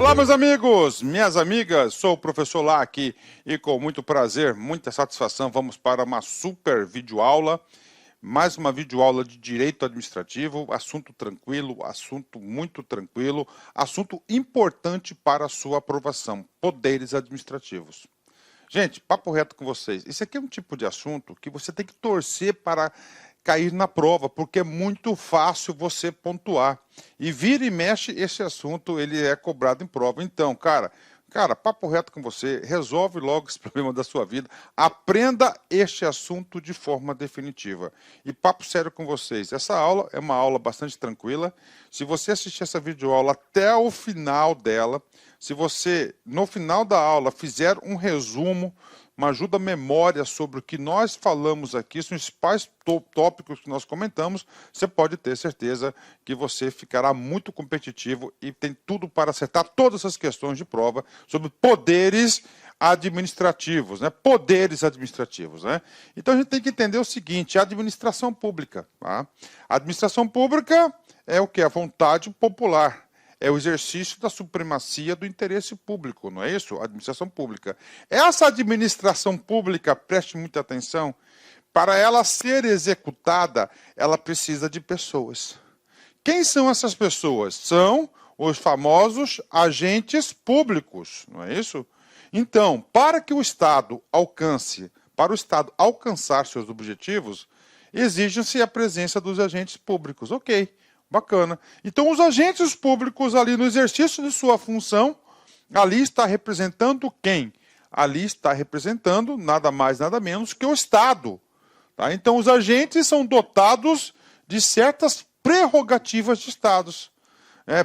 Olá, meus amigos, minhas amigas, sou o professor Lac e com muito prazer, muita satisfação, vamos para uma super videoaula, mais uma videoaula de direito administrativo, assunto tranquilo, assunto muito tranquilo, assunto importante para a sua aprovação, poderes administrativos. Gente, papo reto com vocês, esse aqui é um tipo de assunto que você tem que torcer para cair na prova, porque é muito fácil você pontuar. E vira e mexe, esse assunto ele é cobrado em prova. Então, cara, papo reto com você, resolve logo esse problema da sua vida, aprenda este assunto de forma definitiva. E papo sério com vocês, essa aula é uma aula bastante tranquila. Se você assistir essa videoaula até o final dela, se você, no final da aula, fizer um resumo, uma ajuda à memória sobre o que nós falamos aqui, os principais tópicos que nós comentamos, você pode ter certeza que você ficará muito competitivo e tem tudo para acertar todas as questões de prova sobre poderes administrativos, né? Poderes administrativos, né? Então a gente tem que entender o seguinte, a administração pública, tá? A administração pública é o que? A vontade popular. É o exercício da supremacia do interesse público, não é isso? A administração pública. Essa administração pública, preste muita atenção, para ela ser executada, ela precisa de pessoas. Quem são essas pessoas? São os famosos agentes públicos, não é isso? Então, para que o Estado alcançar seus objetivos, exige-se a presença dos agentes públicos. Ok. Bacana. Então, os agentes públicos ali no exercício de sua função, ali está representando quem? Ali está representando nada mais, nada menos que o Estado. Tá? Então, os agentes são dotados de certas prerrogativas de Estados.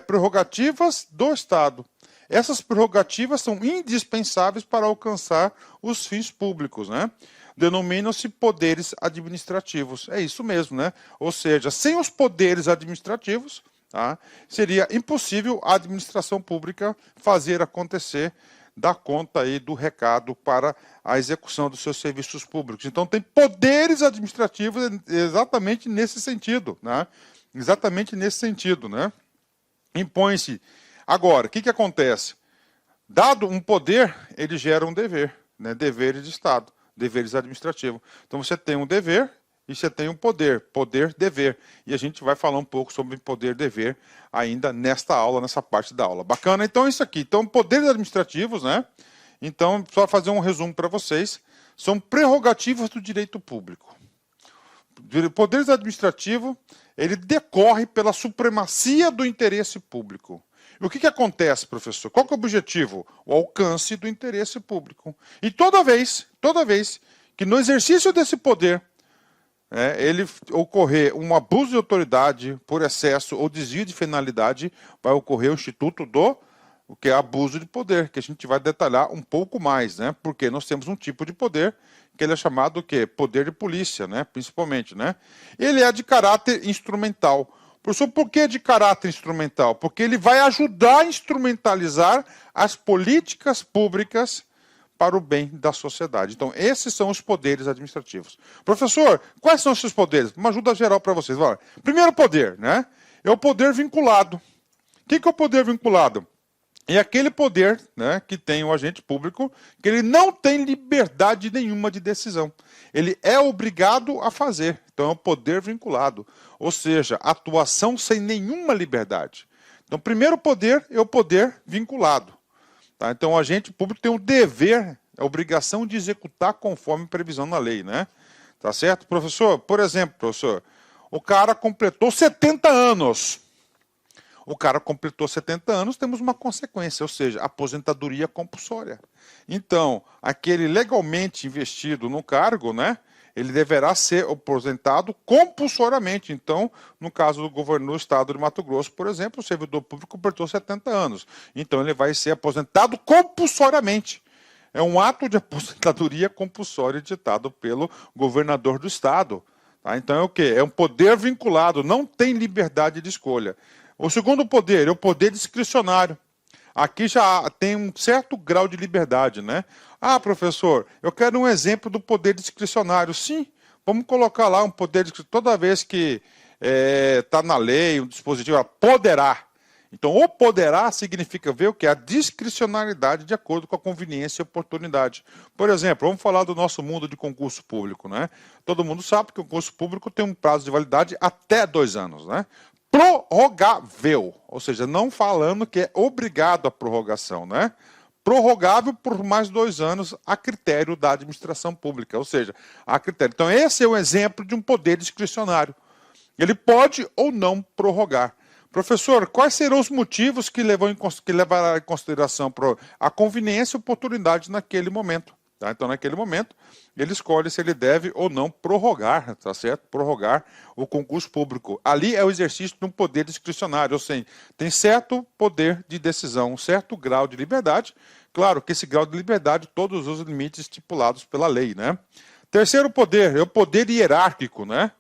Prerrogativas do Estado. Essas prerrogativas são indispensáveis para alcançar os fins públicos, né? Denominam-se poderes administrativos. É isso mesmo, né? Ou seja, sem os poderes administrativos, tá, seria impossível a administração pública fazer acontecer, dar conta aí do recado para a execução dos seus serviços públicos. Então, tem poderes administrativos exatamente nesse sentido, né? Exatamente nesse sentido, né? Impõe-se. Agora, o que acontece? Dado um poder, ele gera um dever, né? Deveres de Estado. Deveres administrativos. Então você tem um dever e você tem um poder, poder-dever. E a gente vai falar um pouco sobre poder-dever ainda nesta aula, nessa parte da aula. Bacana? Então é isso aqui. Então, poderes administrativos, né? Então, só fazer um resumo para vocês, são prerrogativas do direito público. O poderes administrativo, ele decorre pela supremacia do interesse público. E o que acontece, professor? Qual que é o objetivo? O alcance do interesse público. E toda vez que no exercício desse poder, ele ocorrer um abuso de autoridade por excesso ou desvio de finalidade, vai ocorrer o instituto do o que é abuso de poder, que a gente vai detalhar um pouco mais, né? Porque nós temos um tipo de poder que ele é chamado o quê? Poder de polícia, né? Principalmente, né? Ele é de caráter instrumental. Professor, por que de caráter instrumental? Porque ele vai ajudar a instrumentalizar as políticas públicas para o bem da sociedade. Então, esses são os poderes administrativos. Professor, quais são esses poderes? Uma ajuda geral para vocês. Olha, primeiro poder, né? É o poder vinculado. O que é o poder vinculado? É aquele poder, né, que tem o agente público, que ele não tem liberdade nenhuma de decisão. Ele é obrigado a fazer. Então, é o poder vinculado. Ou seja, atuação sem nenhuma liberdade. Então, o primeiro poder é o poder vinculado. Tá? Então, o agente público tem o dever, a obrigação de executar conforme previsão na lei, né? Tá certo? Professor, por exemplo, professor, o cara completou 70 anos. O cara completou 70 anos, temos uma consequência, ou seja, aposentadoria compulsória. Então, aquele legalmente investido no cargo, né, ele deverá ser aposentado compulsoriamente. Então, no caso do governo do estado de Mato Grosso, por exemplo, o servidor público completou 70 anos. Então, ele vai ser aposentado compulsoriamente. É um ato de aposentadoria compulsória ditado pelo governador do estado. Tá? Então, é o quê? É um poder vinculado, não tem liberdade de escolha. O segundo poder é o poder discricionário. Aqui já tem um certo grau de liberdade, né? Ah, professor, eu quero um exemplo do poder discricionário. Sim, vamos colocar lá um poder discricionário. Toda vez que está na lei, um dispositivo, poderá. Então, o poderá significa ver o que? A discricionariedade de acordo com a conveniência e oportunidade. Por exemplo, vamos falar do nosso mundo de concurso público, né? Todo mundo sabe que o concurso público tem um prazo de validade até 2 anos, né? Prorrogável, ou seja, não falando que é obrigado a prorrogação, né? Prorrogável por mais 2 anos a critério da administração pública, ou seja, a critério. Então, esse é um exemplo de um poder discricionário. Ele pode ou não prorrogar. Professor, quais serão os motivos que levará em consideração a conveniência e oportunidade naquele momento? Tá? Então, naquele momento, ele escolhe se ele deve ou não prorrogar, tá certo? Prorrogar o concurso público. Ali é o exercício de um poder discricionário, ou seja, tem certo poder de decisão, um certo grau de liberdade. Claro que esse grau de liberdade, todos os limites estipulados pela lei, né? Terceiro poder é o poder hierárquico, né?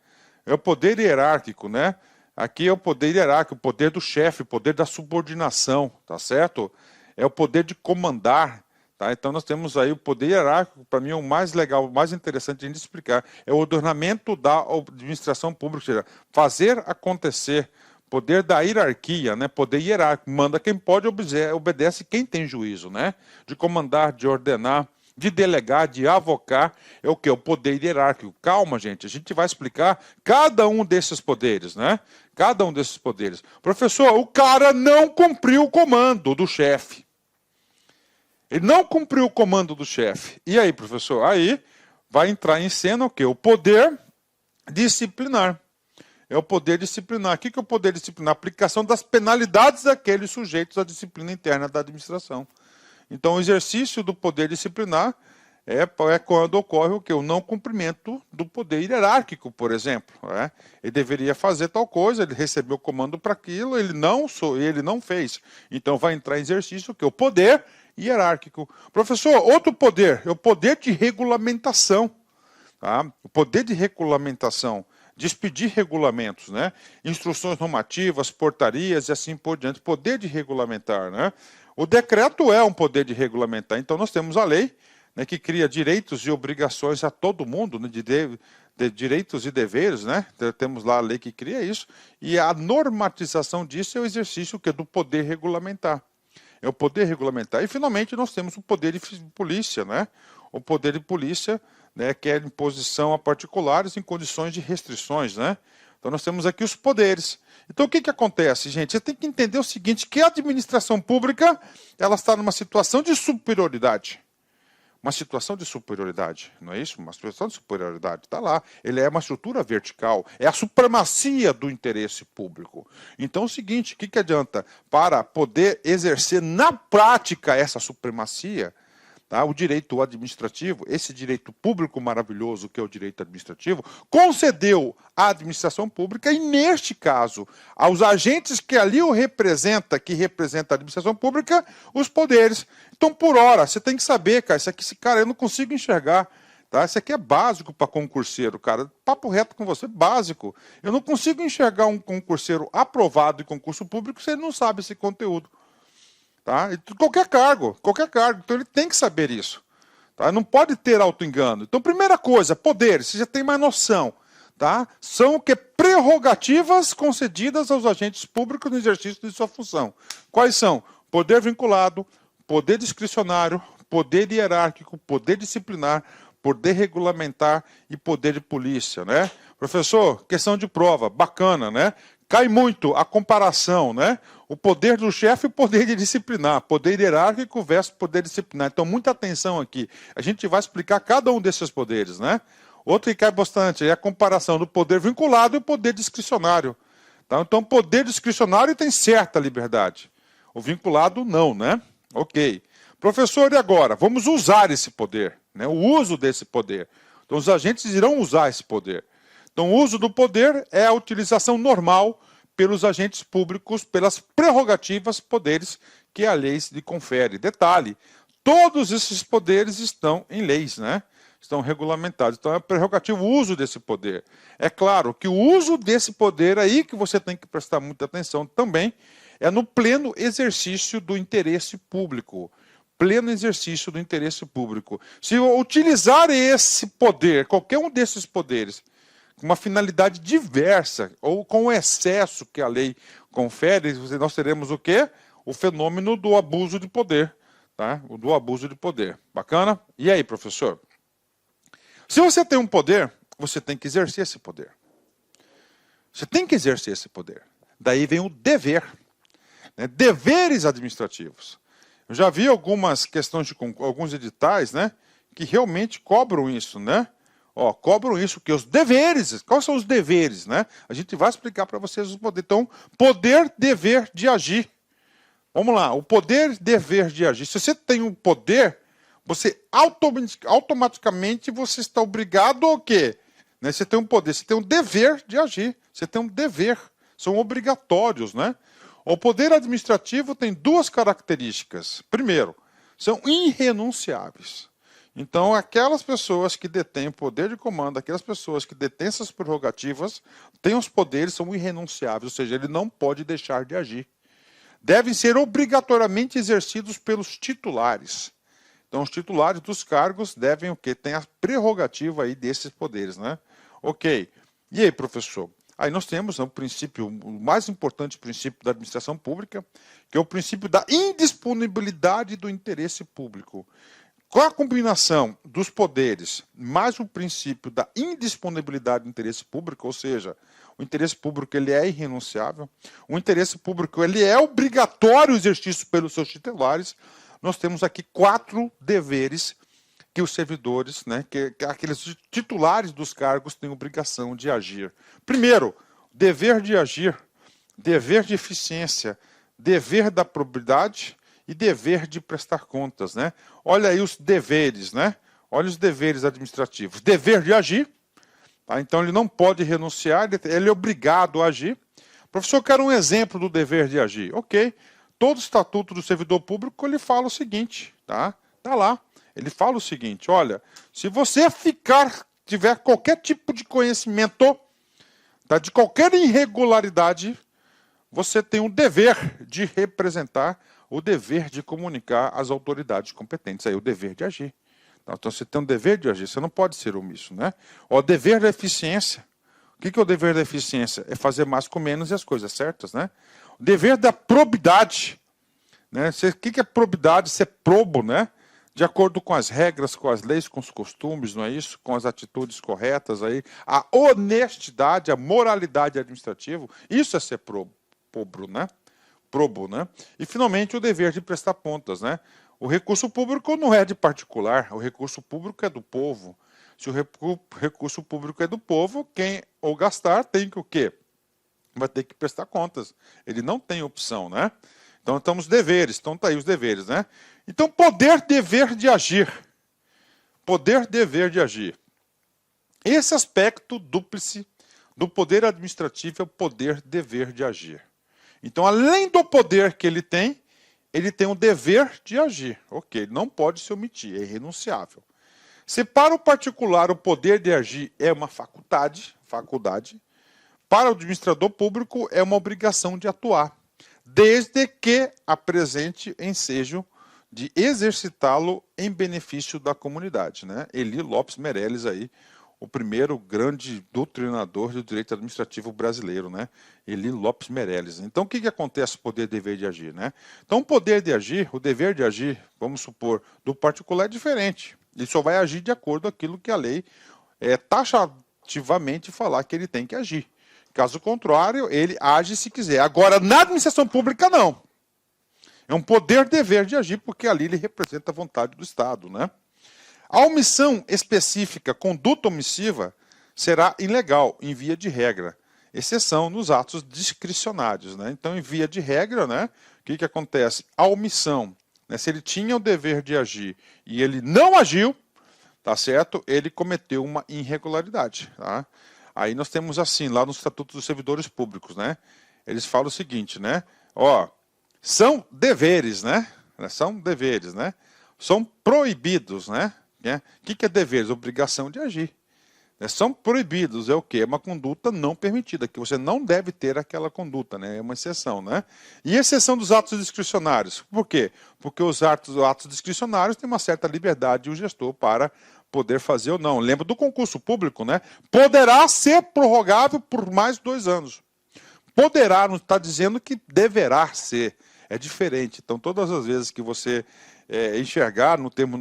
É o poder hierárquico, né? Aqui é o poder hierárquico, o poder do chefe, o poder da subordinação, tá certo? É o poder de comandar, tá? Então nós temos aí o poder hierárquico, para mim é o mais legal, o mais interessante de a gente explicar, é o ordenamento da administração pública, ou seja, fazer acontecer, poder da hierarquia, né? Poder hierárquico, manda quem pode, obedece quem tem juízo, né? De comandar, de ordenar, de delegar, de avocar, é o que? O poder hierárquico. Calma, gente, a gente vai explicar cada um desses poderes, né? Cada um desses poderes. Professor, o cara não cumpriu o comando do chefe. Ele não cumpriu o comando do chefe. E aí, professor? Aí vai entrar em cena o quê? O poder disciplinar. É o poder disciplinar. O que é o poder disciplinar? A aplicação das penalidades daqueles sujeitos à disciplina interna da administração. Então, o exercício do poder disciplinar é quando ocorre o quê? O não cumprimento do poder hierárquico, por exemplo. Né? Ele deveria fazer tal coisa, ele recebeu o comando para aquilo, ele não fez. Então, vai entrar em exercício o quê? O poder hierárquico. Professor, outro poder é o poder de regulamentação. Tá? O poder de regulamentação, de expedir regulamentos, né? Instruções normativas, portarias e assim por diante. Poder de regulamentar, né? O decreto é um poder de regulamentar. Então, nós temos a lei, né, que cria direitos e obrigações a todo mundo, né, de direitos e deveres, né? Temos lá a lei que cria isso, e a normatização disso é o exercício do poder regulamentar. É o poder regulamentar. E, finalmente, nós temos o poder de polícia, né? O poder de polícia, né, que é imposição a particulares em condições de restrições, né? Então, nós temos aqui os poderes. Então, o que acontece, gente? Você tem que entender o seguinte, que a administração pública, ela está numa situação de superioridade. Uma situação de superioridade, não é isso? Uma situação de superioridade, está lá. Ele é uma estrutura vertical, é a supremacia do interesse público. Então, é o seguinte, o que adianta? Para poder exercer na prática essa supremacia, tá? O direito administrativo, esse direito público maravilhoso que é o direito administrativo, concedeu à administração pública, e neste caso, aos agentes que ali o representa, que representa a administração pública, os poderes. Então, por hora, você tem que saber, cara, esse cara eu não consigo enxergar. Tá? Isso aqui é básico para concurseiro, cara. Papo reto com você, básico. Eu não consigo enxergar um concurseiro aprovado em concurso público se ele não sabe esse conteúdo. Tá? Qualquer cargo. Então ele tem que saber isso. Tá? Não pode ter auto-engano. Então, primeira coisa, poderes, você já tem mais noção. Tá? São o que? Prerrogativas concedidas aos agentes públicos no exercício de sua função. Quais são? Poder vinculado, poder discricionário, poder hierárquico, poder disciplinar, poder regulamentar e poder de polícia. Né? Professor, questão de prova, bacana, né? Cai muito a comparação, né? O poder do chefe e o poder de disciplinar, poder hierárquico versus poder disciplinar. Então, muita atenção aqui. A gente vai explicar cada um desses poderes, né? Outro que cai bastante é a comparação do poder vinculado e o poder discricionário. Tá? Então, o poder discricionário tem certa liberdade. O vinculado, não, né? Ok. Professor, e agora? Vamos usar esse poder, né? O uso desse poder. Então, os agentes irão usar esse poder. Então, o uso do poder é a utilização normal pelos agentes públicos, pelas prerrogativas, poderes que a lei lhe confere. Detalhe, todos esses poderes estão em leis, né? Estão regulamentados. Então, é prerrogativo o uso desse poder. É claro que o uso desse poder aí que você tem que prestar muita atenção também é no pleno exercício do interesse público. Pleno exercício do interesse público. Se eu utilizar esse poder, qualquer um desses poderes, com uma finalidade diversa, ou com o excesso que a lei confere, nós teremos o quê? O fenômeno do abuso de poder. Tá? O do abuso de poder. Bacana? E aí, professor? Se você tem um poder, você tem que exercer esse poder. Você tem que exercer esse poder. Daí vem o dever. Né? Deveres administrativos. Eu já vi algumas questões de alguns editais, né, que realmente cobram isso, né? Ó, cobram isso, que os deveres, quais são os deveres, né? A gente vai explicar para vocês os poderes. Então, poder, dever de agir. Vamos lá, o poder, dever de agir. Se você tem um poder, você automaticamente você está obrigado ao quê? Né? Você tem um poder, você tem um dever de agir. Você tem um dever, são obrigatórios, né? O poder administrativo tem duas características. Primeiro, são irrenunciáveis. Então, aquelas pessoas que detêm poder de comando, aquelas pessoas que detêm essas prerrogativas, têm os poderes, são irrenunciáveis, ou seja, ele não pode deixar de agir. Devem ser obrigatoriamente exercidos pelos titulares. Então, os titulares dos cargos devem o quê? Tem a prerrogativa aí desses poderes, né? Ok. E aí, professor? Aí nós temos o princípio, o mais importante princípio da administração pública, que é o princípio da indisponibilidade do interesse público. Com a combinação dos poderes, mais o princípio da indisponibilidade do interesse público, ou seja, o interesse público ele é irrenunciável, o interesse público ele é obrigatório exercício pelos seus titulares, nós temos aqui 4 deveres que os servidores, né, que aqueles titulares dos cargos têm obrigação de agir. Primeiro, dever de agir, dever de eficiência, dever da probidade e dever de prestar contas, né? Olha aí os deveres, né? Olha os deveres administrativos. Dever de agir, tá? Então ele não pode renunciar, ele é obrigado a agir. Professor, eu quero um exemplo do dever de agir. Ok, todo estatuto do servidor público ele fala o seguinte, tá? Tá lá. Ele fala o seguinte, olha, se você tiver qualquer tipo de conhecimento, tá, de qualquer irregularidade, você tem o dever de representar, o dever de comunicar às autoridades competentes, aí o dever de agir. Então você tem um dever de agir, você não pode ser omisso, né? O dever da eficiência. O que é o dever da eficiência? É fazer mais com menos e as coisas certas, né? O dever da probidade. Né? O que é probidade? Ser probo, né? De acordo com as regras, com as leis, com os costumes, não é isso? Com as atitudes corretas aí, a honestidade, a moralidade administrativa, isso é ser probo, né? Probo, né? E finalmente o dever de prestar contas, né? O recurso público não é de particular, o recurso público é do povo. Se o recurso público é do povo, quem o gastar tem que o quê? Vai ter que prestar contas. Ele não tem opção, né? Então, estamos deveres. Então, tá aí os deveres, né? Então, poder, dever de agir. Poder, dever de agir. Esse aspecto dúplice do poder administrativo é o poder, dever de agir. Então, além do poder que ele tem o dever de agir. Ok, ele não pode se omitir, é irrenunciável. Se para o particular o poder de agir é uma faculdade, para o administrador público é uma obrigação de atuar, desde que apresente ensejo de exercitá-lo em benefício da comunidade, né? Eli Lopes Meirelles aí, o primeiro grande doutrinador do direito administrativo brasileiro, né? Eli Lopes Meirelles. Então, o que acontece com o poder e dever de agir, né? Então, o poder de agir, o dever de agir, vamos supor, do particular é diferente. Ele só vai agir de acordo com aquilo que a lei taxativamente falar que ele tem que agir. Caso contrário, ele age se quiser. Agora, na administração pública, não. É um poder-dever de agir, porque ali ele representa a vontade do Estado, né? A omissão específica, conduta omissiva, será ilegal, em via de regra, exceção nos atos discricionários, né? Então, em via de regra, né, o que acontece? A omissão, né, se ele tinha o dever de agir e ele não agiu, tá certo? Ele cometeu uma irregularidade, tá? Aí nós temos assim, lá no Estatuto dos Servidores Públicos, né? Eles falam o seguinte, né? Ó, são deveres, né? São deveres, né? São proibidos, né? O que é deveres? Obrigação de agir. São proibidos, é o quê? É uma conduta não permitida, que você não deve ter aquela conduta, né? É uma exceção, né? E exceção dos atos discricionários. Por quê? Porque os atos discricionários têm uma certa liberdade o gestor para poder fazer ou não. Lembra do concurso público, né? Poderá ser prorrogável por mais 2 anos. Poderá, não está dizendo que deverá ser. É diferente. Então, todas as vezes que você enxergar no termo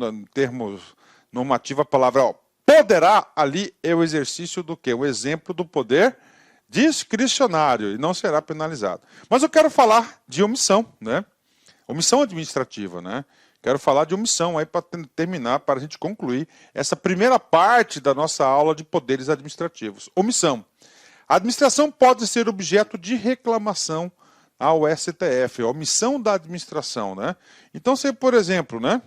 normativo a palavra poderá, ali é o exercício do quê? O exemplo do poder discricionário e não será penalizado. Mas eu quero falar de omissão, né? Omissão administrativa, né? Quero falar de omissão aí para terminar, para a gente concluir essa primeira parte da nossa aula de poderes administrativos. Omissão. A administração pode ser objeto de reclamação ao STF, a omissão da administração, né? Então, se, por exemplo, né,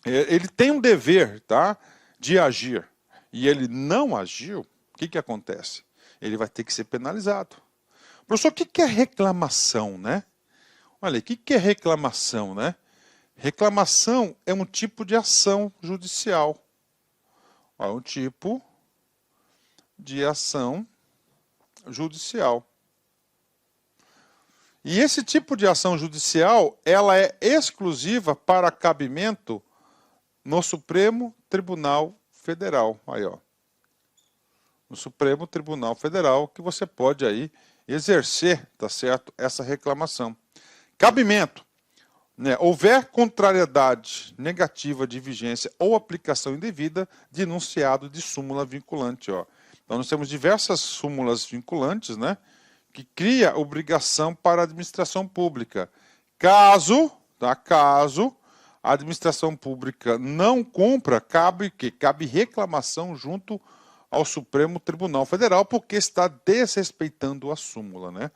ele tem um dever, tá, de agir e ele não agiu, o que acontece? Ele vai ter que ser penalizado. Professor, o que é reclamação, né? Olha, o que é reclamação, né? Reclamação é um tipo de ação judicial. É um tipo de ação judicial. E esse tipo de ação judicial, ela é exclusiva para cabimento no Supremo Tribunal Federal. Aí, ó. No Supremo Tribunal Federal, que você pode aí exercer, tá certo, essa reclamação. Cabimento. Né, houver contrariedade negativa de vigência ou aplicação indevida de enunciado de súmula vinculante. Ó. Então, nós temos diversas súmulas vinculantes, né, que cria obrigação para a administração pública. Caso a administração pública não cumpra, cabe reclamação junto ao Supremo Tribunal Federal, porque está desrespeitando a súmula, né?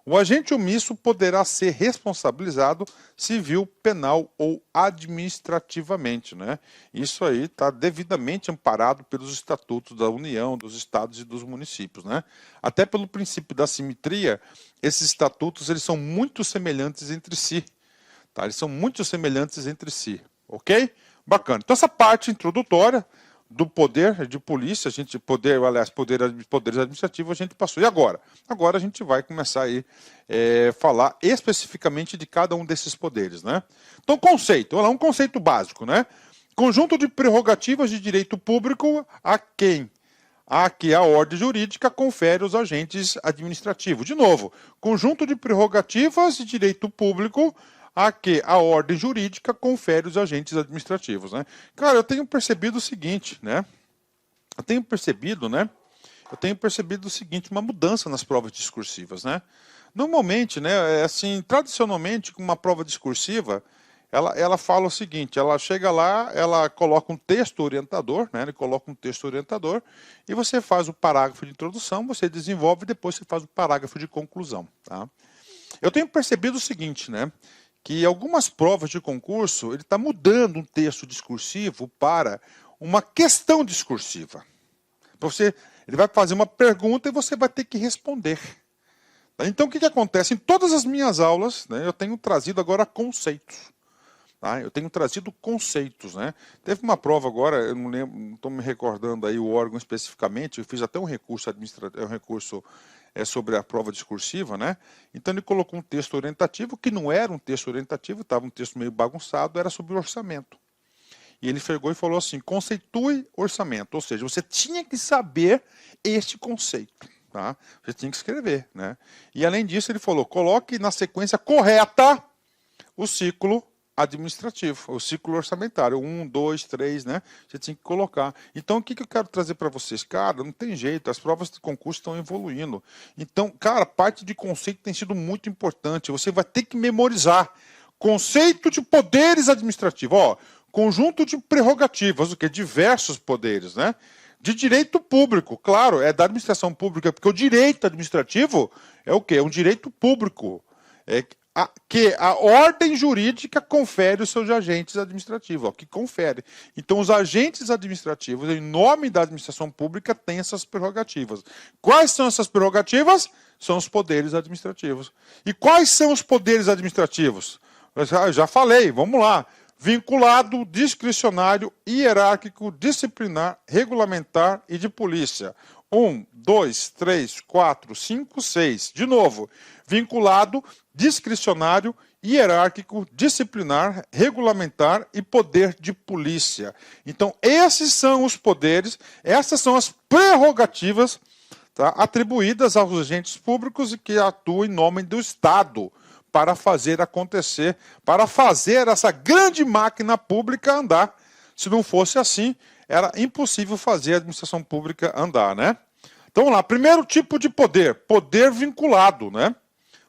O agente omisso poderá ser responsabilizado civil, penal ou administrativamente, né? Isso aí está devidamente amparado pelos estatutos da União, dos estados e dos municípios, né? Até pelo princípio da simetria, esses estatutos eles são muito semelhantes entre si, tá? Eles são muito semelhantes entre si, ok? Bacana. Então essa parte introdutória do poder de polícia, poderes administrativos, a gente passou. E agora? Agora a gente vai começar aí falar especificamente de cada um desses poderes, né? Então, conceito, olha lá, um conceito básico, né? Conjunto de prerrogativas de direito público a que a ordem jurídica confere aos agentes administrativos. De novo, conjunto de prerrogativas de direito público a que a ordem jurídica confere os agentes administrativos, né? Cara, eu tenho percebido o seguinte, né? Eu tenho percebido o seguinte, uma mudança nas provas discursivas, né? Normalmente, né, assim, tradicionalmente, com uma prova discursiva, ela fala o seguinte, ela chega lá, ela coloca um texto orientador, né? Ele coloca um texto orientador e você faz o parágrafo de introdução, você desenvolve e depois você faz o parágrafo de conclusão, tá? Eu tenho percebido o seguinte, né? Que algumas provas de concurso, ele está mudando um texto discursivo para uma questão discursiva. Ele vai fazer uma pergunta e você vai ter que responder. Então, o que acontece? Em todas as minhas aulas, né, eu tenho trazido agora conceitos. Tá? Eu tenho trazido conceitos. Né? Teve uma prova agora, eu não lembro, não estou me recordando aí o órgão especificamente, eu fiz até um recurso sobre a prova discursiva, né? Então ele colocou um texto orientativo, que não era um texto orientativo, estava um texto meio bagunçado, era sobre orçamento. E ele pegou e falou assim, conceitue orçamento, ou seja, você tinha que saber este conceito, tá? Você tinha que escrever, né? E além disso ele falou, coloque na sequência correta o ciclo administrativo, o ciclo orçamentário, 1, 2, 3, né? Você tinha que colocar. Então, o que eu quero trazer para vocês? Cara, não tem jeito, as provas de concurso estão evoluindo. Então, cara, a parte de conceito tem sido muito importante. Você vai ter que memorizar. Conceito de poderes administrativos. Ó, conjunto de prerrogativas, o que? Diversos poderes, né? De direito público, claro, é da administração pública, porque o direito administrativo é o quê? É um direito público. Que a ordem jurídica confere os seus agentes administrativos, ó, que confere. Então, os agentes administrativos, em nome da administração pública, têm essas prerrogativas. Quais são essas prerrogativas? São os poderes administrativos. E quais são os poderes administrativos? Eu já falei, vamos lá. Vinculado, discricionário, hierárquico, disciplinar, regulamentar e de polícia. 1, 2, 3, 4, 5, 6. De novo, vinculado, discricionário, hierárquico, disciplinar, regulamentar e poder de polícia. Então, esses são os poderes, essas são as prerrogativas, tá, atribuídas aos agentes públicos e que atuam em nome do Estado para fazer acontecer, para fazer essa grande máquina pública andar. Se não fosse assim, era impossível fazer a administração pública andar, né? Então, vamos lá. Primeiro tipo de poder, poder vinculado, né?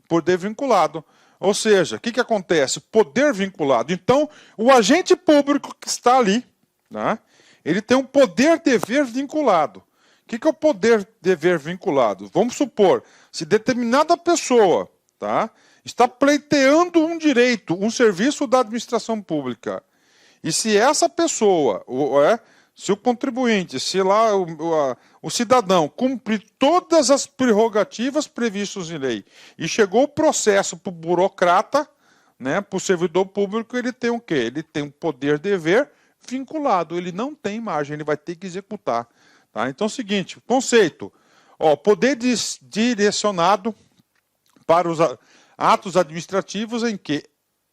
Poder vinculado. Ou seja, o que acontece? Poder vinculado. Então, o agente público que está ali, né, ele tem um poder-dever vinculado. O que é o poder-dever vinculado? Vamos supor, se determinada pessoa, tá, está pleiteando um direito, um serviço da administração pública, e se essa pessoa, se o contribuinte, se lá o cidadão cumprir todas as prerrogativas previstas em lei e chegou o processo para o burocrata, né, para o servidor público, ele tem o quê? Ele tem um poder-dever vinculado, ele não tem margem, ele vai ter que executar. Tá? Então é o seguinte, conceito, poder direcionado para os atos administrativos em que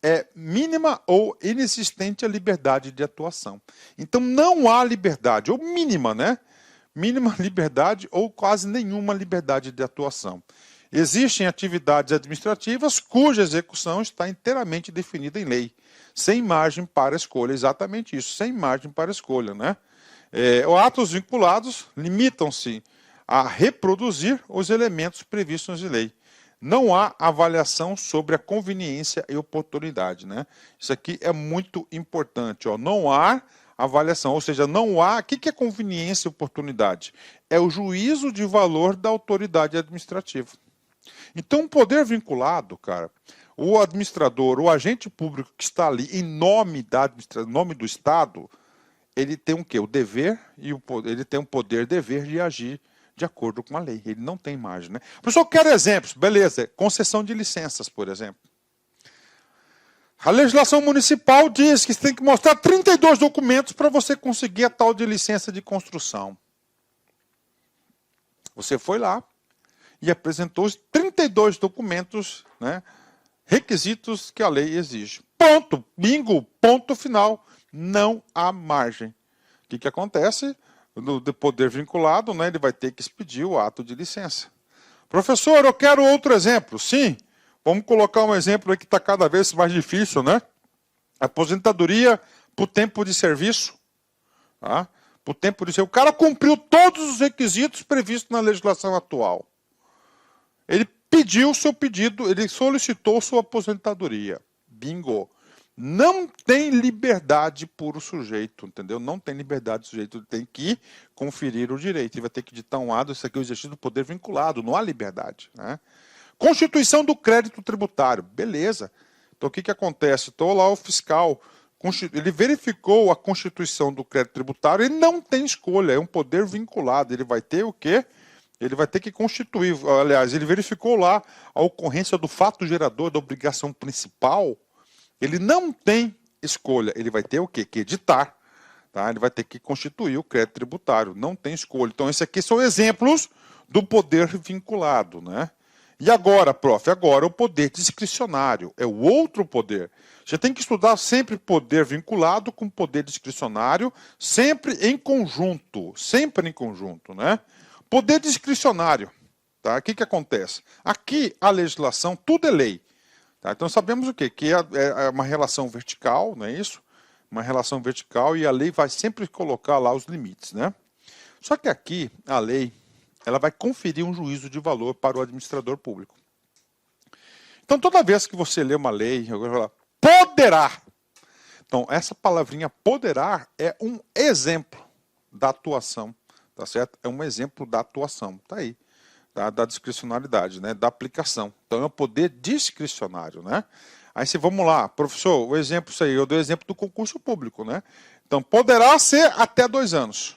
é mínima ou inexistente a liberdade de atuação. Então não há liberdade, ou mínima, né? Mínima liberdade ou quase nenhuma liberdade de atuação. Existem atividades administrativas cuja execução está inteiramente definida em lei, sem margem para escolha. Exatamente isso, sem margem para escolha, né? Atos vinculados limitam-se a reproduzir os elementos previstos em lei. Não há avaliação sobre a conveniência e oportunidade, né? Isso aqui é muito importante, Não há avaliação, ou seja, não há... O que é conveniência e oportunidade? É o juízo de valor da autoridade administrativa. Então, um poder vinculado, cara, o administrador, o agente público que está ali em nome do Estado, ele tem o quê? O dever e ele tem um poder-dever de agir de acordo com a lei. Ele não tem margem, né? O pessoal quer exemplos, beleza. Concessão de licenças, por exemplo. A legislação municipal diz que você tem que mostrar 32 documentos para você conseguir a tal de licença de construção. Você foi lá e apresentou os 32 documentos, né, requisitos que a lei exige. Ponto, bingo, ponto final. Não há margem. O que acontece? No poder vinculado, né, ele vai ter que expedir o ato de licença. Professor, eu quero outro exemplo. Sim, vamos colocar um exemplo aí que está cada vez mais difícil, né? Aposentadoria por tempo de serviço. Tá? Por tempo de serviço. O cara cumpriu todos os requisitos previstos na legislação atual. Ele pediu o seu pedido, ele solicitou sua aposentadoria. Bingo. Não tem liberdade por o sujeito, entendeu? Não tem liberdade do sujeito, ele tem que conferir o direito. Ele vai ter que ditar um ato, isso aqui é o exercício do poder vinculado, não há liberdade, né? Constituição do crédito tributário, beleza. Então o que acontece? Estou lá o fiscal, ele verificou a constituição do crédito tributário e não tem escolha, é um poder vinculado. Ele vai ter o quê? Ele vai ter que constituir, aliás, ele verificou lá a ocorrência do fato gerador da obrigação principal. Ele não tem escolha, ele vai ter o quê? Que editar, tá? Ele vai ter que constituir o crédito tributário, não tem escolha. Então, esses aqui são exemplos do poder vinculado, né? E agora, prof? Agora o poder discricionário, é o outro poder. Você tem que estudar sempre poder vinculado com poder discricionário, sempre em conjunto, né? Poder discricionário, tá? O que acontece? Aqui, a legislação, tudo é lei. Tá? Então sabemos o quê? Que é uma relação vertical, não é isso? Uma relação vertical e a lei vai sempre colocar lá os limites, né? Só que aqui, a lei, ela vai conferir um juízo de valor para o administrador público. Então toda vez que você lê uma lei, eu vou falar, poderá. Então essa palavrinha poderá é um exemplo da atuação, tá certo? É um exemplo da atuação, tá aí. Da discricionalidade, né, da aplicação. Então é o poder discricionário, né? Aí se vamos lá, professor, o exemplo isso aí, eu dei o exemplo do concurso público, né? Então poderá ser até 2 anos.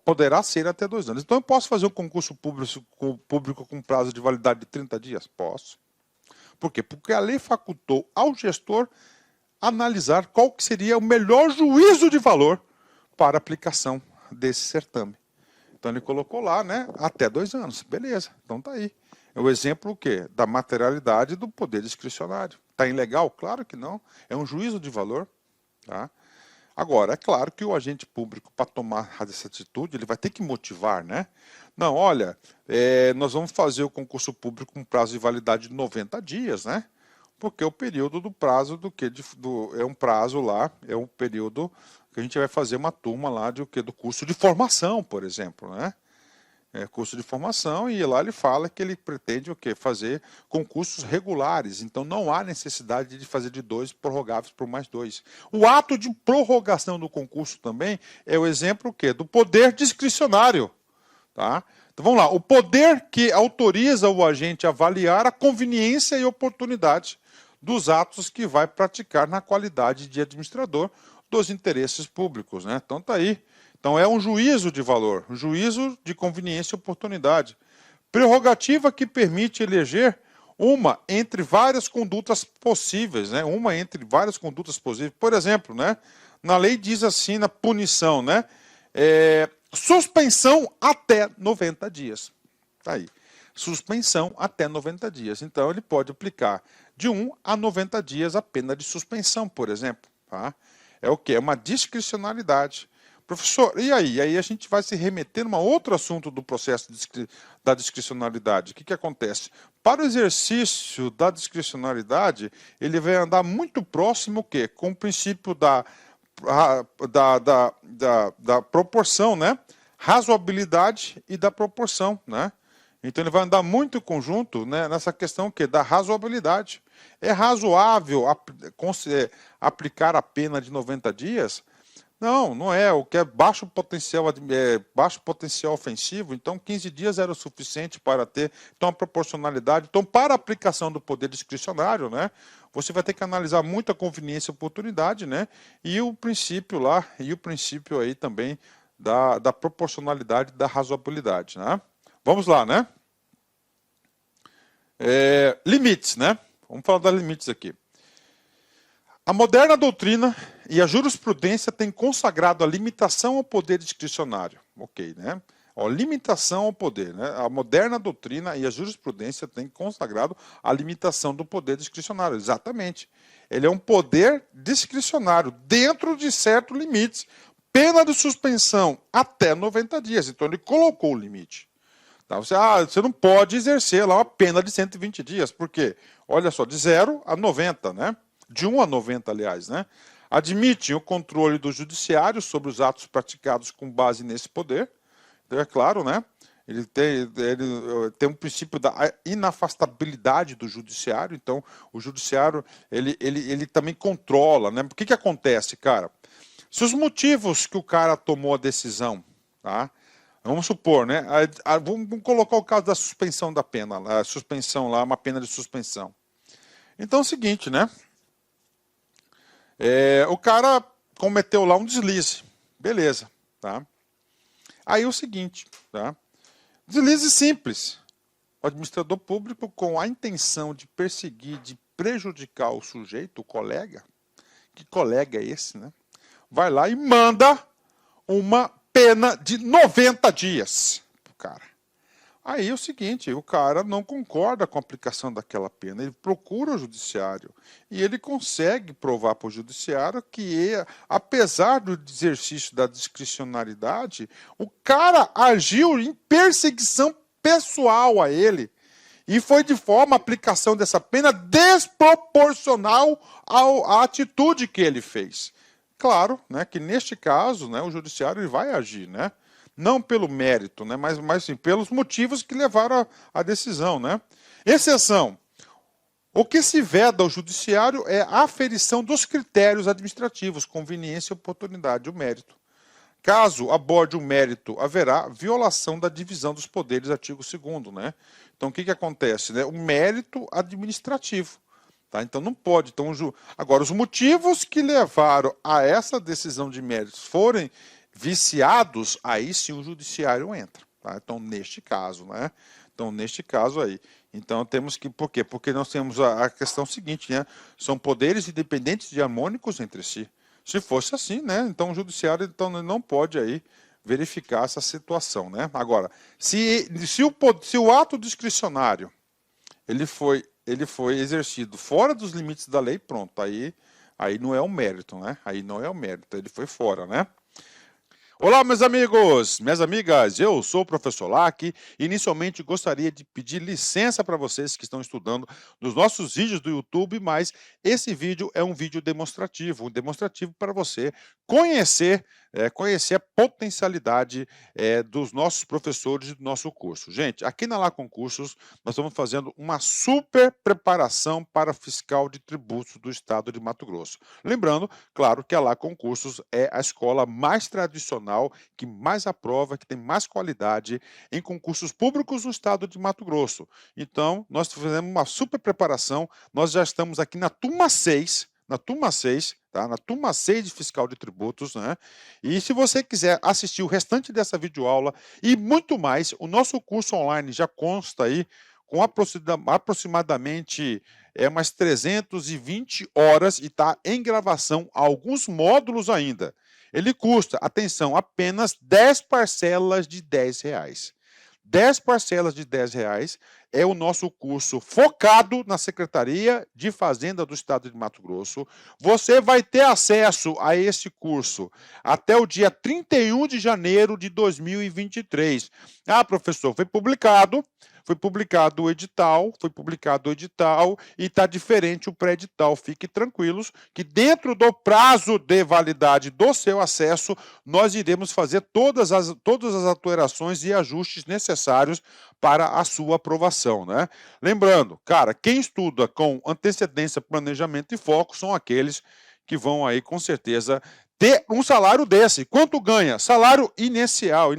Poderá ser até 2 anos. Então eu posso fazer um concurso público com prazo de validade de 30 dias? Posso. Por quê? Porque a lei facultou ao gestor analisar qual que seria o melhor juízo de valor para a aplicação desse certame. Então ele colocou lá, né, até 2 anos. Beleza, então tá aí. É o exemplo o quê? Da materialidade do poder discricionário. Está ilegal? Claro que não. É um juízo de valor. Tá? Agora, é claro que o agente público, para tomar essa atitude, ele vai ter que motivar, né? Não, olha, nós vamos fazer o concurso público com prazo de validade de 90 dias, né? Porque o período do prazo é um prazo lá, é um período que a gente vai fazer uma turma lá do curso de formação, por exemplo, né? Curso de formação, e lá ele fala que ele pretende o quê? Fazer concursos regulares, então não há necessidade de fazer de 2 prorrogáveis por mais 2. O ato de prorrogação do concurso também é o exemplo o quê? Do poder discricionário. Tá? Então vamos lá, o poder que autoriza o agente a avaliar a conveniência e oportunidade dos atos que vai praticar na qualidade de administrador dos interesses públicos, né? Então tá aí. Então é um juízo de valor, um juízo de conveniência e oportunidade. Prerrogativa que permite eleger uma entre várias condutas possíveis, né? Uma entre várias condutas possíveis. Por exemplo, né? Na lei diz assim, na punição, né? Suspensão até 90 dias. Tá aí. Suspensão até 90 dias. Então ele pode aplicar de 1 a 90 dias a pena de suspensão, por exemplo. Tá? É o quê? É uma discricionalidade. Professor, e aí? Aí a gente vai se remeter a um outro assunto do processo da discricionalidade. O que acontece? Para o exercício da discricionalidade, ele vai andar muito próximo o quê? Com o princípio da proporção, né? Razoabilidade e da proporção, né? Então ele vai andar muito em conjunto, né, nessa questão que da razoabilidade. É razoável aplicar a pena de 90 dias? Não, não é. O que é baixo potencial ofensivo, então 15 dias era o suficiente para ter então a proporcionalidade. Então, para a aplicação do poder discricionário, né, você vai ter que analisar muito a conveniência e oportunidade, né, e o princípio lá, e o princípio aí também da proporcionalidade e da razoabilidade, né? Vamos lá, né? Limites, né? Vamos falar das limites aqui. A moderna doutrina e a jurisprudência têm consagrado a limitação ao poder discricionário. Ok, né? Limitação ao poder, né? A moderna doutrina e a jurisprudência têm consagrado a limitação do poder discricionário. Exatamente. Ele é um poder discricionário dentro de certos limites. Pena de suspensão até 90 dias. Então ele colocou o limite. Tá? Você não pode exercer lá uma pena de 120 dias. Por quê? Olha só, de 0 a 90, né? De 1 a 90, aliás, né? Admitem o controle do judiciário sobre os atos praticados com base nesse poder. Então, é claro, né? Ele tem um princípio da inafastabilidade do judiciário. Então, o judiciário, ele também controla, né? O que acontece, cara? Se os motivos que o cara tomou a decisão, tá? Vamos supor, né? Vamos colocar o caso da suspensão da pena, a suspensão lá, uma pena de suspensão. Então é o seguinte, né? O cara cometeu lá um deslize, beleza, tá? Aí é o seguinte, tá? Deslize simples. O administrador público, com a intenção de perseguir, de prejudicar o sujeito, o colega, que colega é esse, né? Vai lá e manda uma pena de 90 dias pro cara. Aí é o seguinte, o cara não concorda com a aplicação daquela pena, ele procura o judiciário e ele consegue provar para o judiciário que, apesar do exercício da discricionariedade, o cara agiu em perseguição pessoal a ele e foi de forma a aplicação dessa pena desproporcional à atitude que ele fez. Claro, né, que neste caso, né, o judiciário ele vai agir, né? Não pelo mérito, né, mas sim pelos motivos que levaram à decisão, né? Exceção. O que se veda ao judiciário é a aferição dos critérios administrativos, conveniência e oportunidade, o mérito. Caso aborde o mérito, haverá violação da divisão dos poderes, artigo 2º, né? Então, o que acontece, né? O mérito administrativo. Tá? Então, não pode. Então, agora, os motivos que levaram a essa decisão de méritos forem viciados, aí sim o judiciário entra. Tá? Então, neste caso, né? Então, neste caso aí. Então, temos que... Por quê? Porque nós temos a questão seguinte, né? São poderes independentes e harmônicos entre si. Se fosse assim, né? Então, o judiciário não pode aí verificar essa situação, né? Agora, se o ato discricionário, ele foi exercido fora dos limites da lei, pronto. Aí não é o mérito, né? Aí não é o mérito, ele foi fora, né? Olá, meus amigos, minhas amigas, eu sou o professor Lac. Inicialmente gostaria de pedir licença para vocês que estão estudando nos nossos vídeos do YouTube, mas esse vídeo é um vídeo demonstrativo, para você conhecer, conhecer a potencialidade dos nossos professores e do nosso curso. Gente, aqui na Lá Concursos, nós estamos fazendo uma super preparação para fiscal de tributos do estado de Mato Grosso. Lembrando, claro, que a Lá Concursos é a escola mais tradicional, que mais aprova, que tem mais qualidade em concursos públicos no estado de Mato Grosso. Então, nós fizemos uma super preparação, nós já estamos aqui na turma 6, tá? Na turma 6 de fiscal de tributos, né? E se você quiser assistir o restante dessa videoaula e muito mais, o nosso curso online já consta aí com aproximadamente umas 320 horas e está em gravação alguns módulos ainda. Ele custa, atenção, apenas 10 parcelas de R$ 10. 10 parcelas de R$ 10 é o nosso curso focado na Secretaria de Fazenda do Estado de Mato Grosso. Você vai ter acesso a esse curso até o dia 31 de janeiro de 2023. Ah, professor, foi publicado o edital e está diferente o pré-edital. Fique tranquilos que dentro do prazo de validade do seu acesso, nós iremos fazer todas as alterações e ajustes necessários para a sua aprovação, né? Lembrando, cara, quem estuda com antecedência, planejamento e foco são aqueles que vão aí, com certeza, ter um salário desse. Quanto ganha? Salário inicial.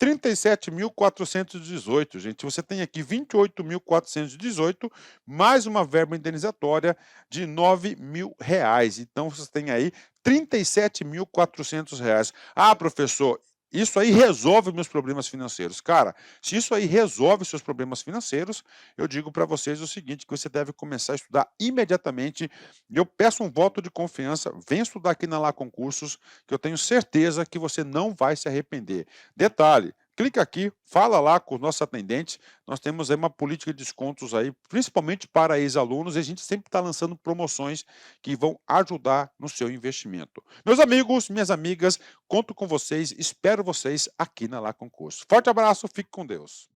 37.418, gente. Você tem aqui 28.418, mais uma verba indenizatória de R$ 9.000. Então, você tem aí R$ 37.400. Ah, professor, isso aí resolve meus problemas financeiros. Cara, se isso aí resolve seus problemas financeiros, eu digo para vocês o seguinte, que você deve começar a estudar imediatamente. Eu peço um voto de confiança, venha estudar aqui na Lá Concursos, que eu tenho certeza que você não vai se arrepender. Detalhe, clica aqui, fala lá com os nossos atendentes, nós temos aí uma política de descontos aí, principalmente para ex-alunos, e a gente sempre está lançando promoções que vão ajudar no seu investimento. Meus amigos, minhas amigas, conto com vocês, espero vocês aqui na Lá Concurso. Forte abraço, fique com Deus.